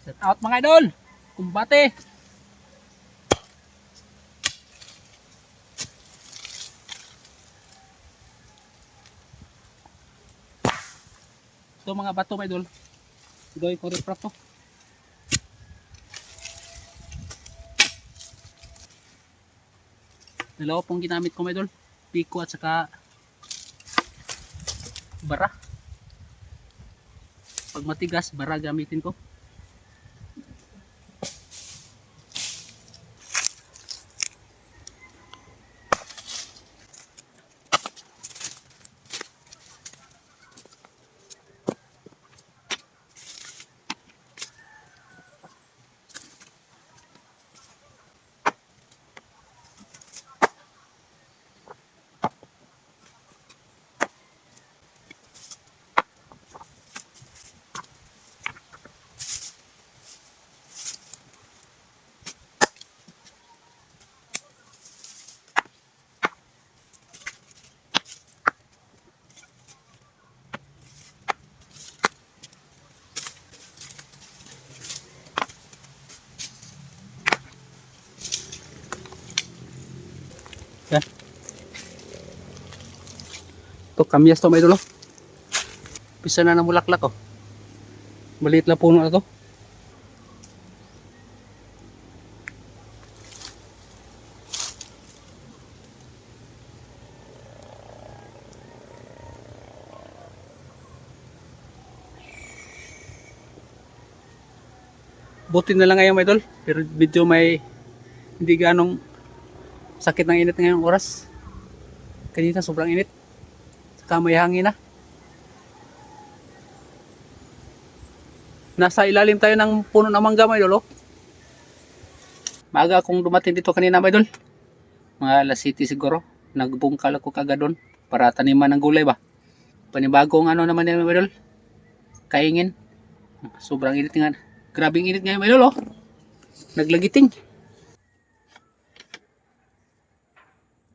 Set out mga idol. Kumbate. Ito mga bato mga idol. Gawin ko refrap to. Dalawa pong ginamit ko mga idol. Piko at saka bara. Pag matigas, bara gamitin ko. Yan. Ito kamyas to mga idol. Pisa na ng bulaklak oh. Maliit na puno na to. Buti na lang ngayon mga idol. Pero medyo may hindi ganong sakit ng init ngayong oras. Kanina sobrang init. Saka may hangin na. Nasa ilalim tayo ng puno ng mangga mga idol. Oh. Maaga akong dumating dito kanina mga idol. Mga alas 7 siguro. Nagbungkal ako kagad doon para taniman ng gulay ba. Panibagong ano naman yan mga idol. Kaingin. Sobrang init nga. Grabing init ngayon mga idol. Oh. Naglagiting.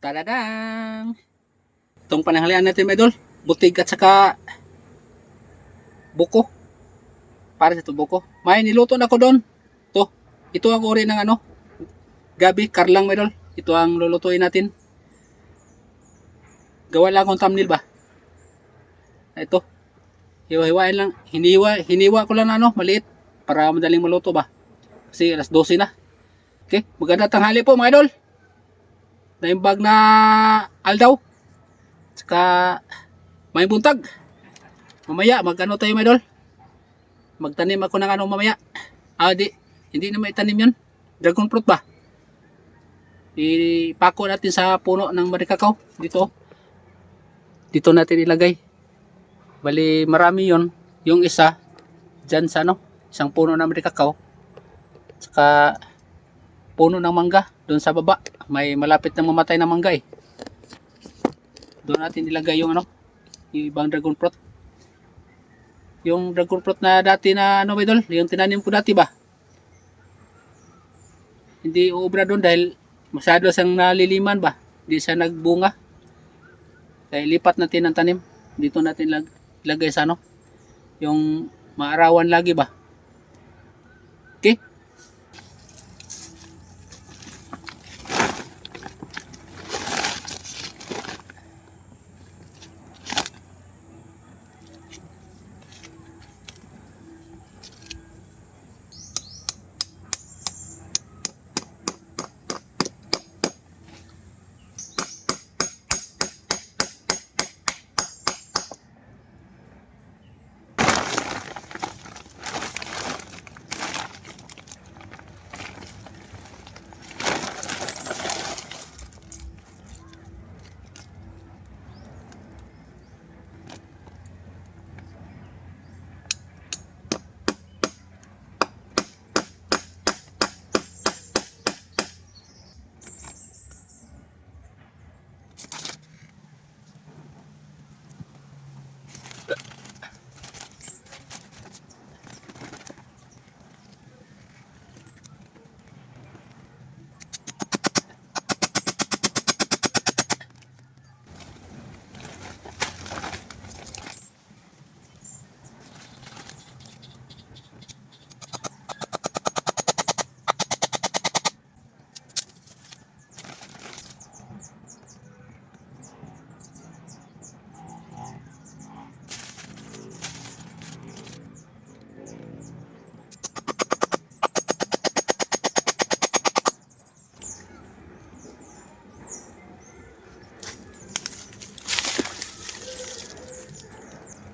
Tadadang! Itong pananghalian natin mga idol. Butig at saka buko. Para sa ito buko. May niluto na ko doon. Ito ang uri ng ano. Gabi, karlang mga idol. Ito ang lulutuin natin. Gawa lang akong thumbnail ba. Ito. Hiwa-hiwain lang. Hiniwa ko lang na ano. Maliit. Para madaling maluto ba. Kasi alas 12 na. Okay. Maganda tanghali po mga idol. Naimbag na aldaw. Saka may buntag. Mamaya magano tayo mga idol. Magtanim ako ng ano mamaya. Hindi na maitanim yun. Dragon fruit ba? Ipako natin sa puno ng marikakaw. Dito natin ilagay. Bali marami yon. Yung isa dyan sa ano. Isang puno ng marikakaw. Saka puno ng mangga. Doon sa baba. May malapit na mamatay na mangga eh. Doon natin ilagay yung ano. Yung ibang dragon fruit. Yung dragon fruit na dati na ano idol. Yung tinanim ko dati ba. Hindi uubra doon dahil masyado siyang naliliman ba. Hindi siya nagbunga. Kaya lipat natin ang tanim. Dito natin ilagay sa ano. Yung maarawan lagi ba. Okay.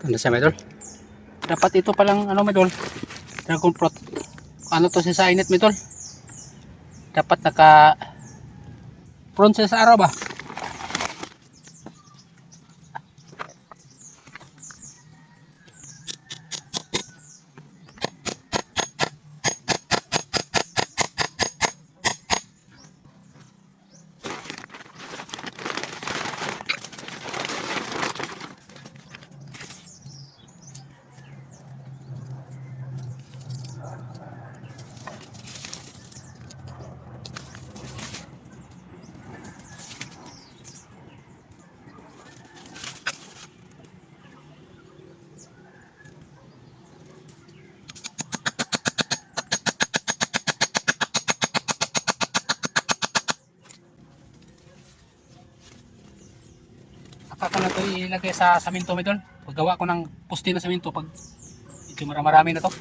Ano siya, Medol? Dapat ito palang, ano, Medol? Dragon fruit. Ano to siya sa init, Medol? Dapat naka-prone siya sa araw ba? Saka ko na ito ilagay sa saminto, Medol. Paggawa ko ng poste na saminto, pag ito marami na to.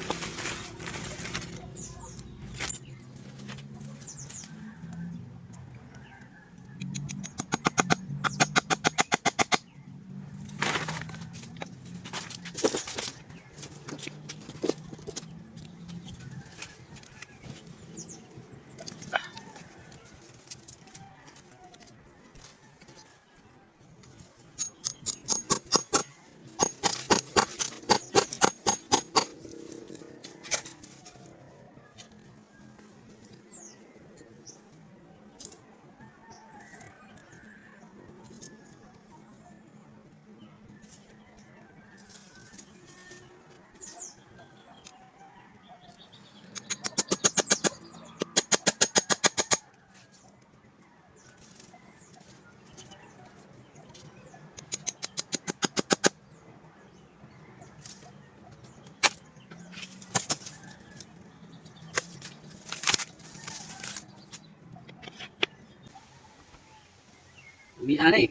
Ini aneh.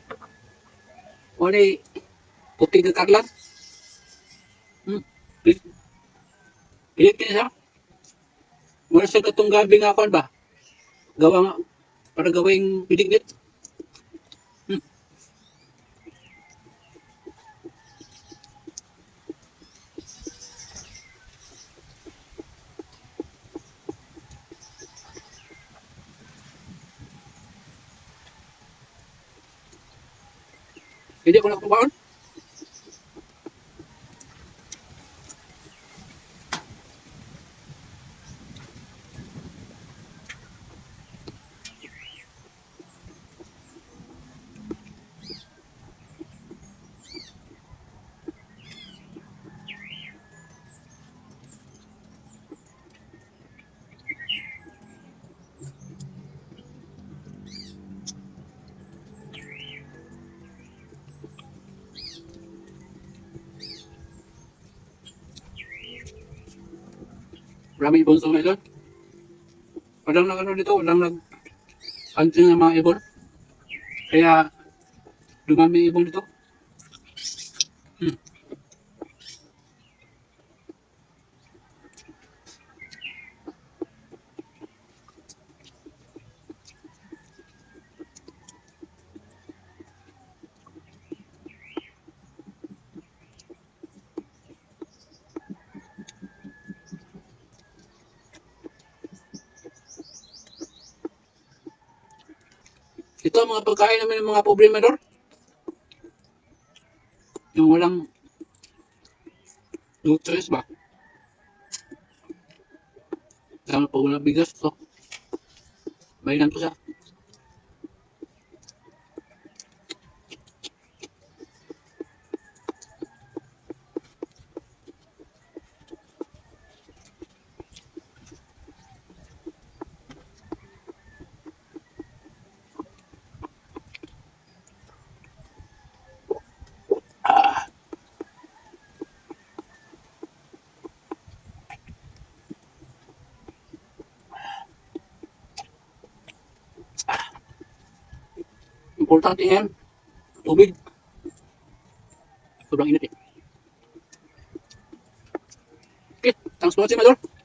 Oleh puti ke kaklan. Pilit ka siya. Mula sa katong gabi nga ako ba? Gawa nga, para gawing pidignit. Hindi ko nakubaon. Maraming ibon sa ngayon. Walang nag ano dito, walang nag hunting ng mga ibon. Kaya dumami ibon dito. Ito ang mga pagkain namin ng mga problema doon. Yung walang nutrients ba? Dahil pag walang bigas to. Bayinan ko siya. Importante yan. Tubig. Sobrang init eh. Okay, thanks for watching, my lord.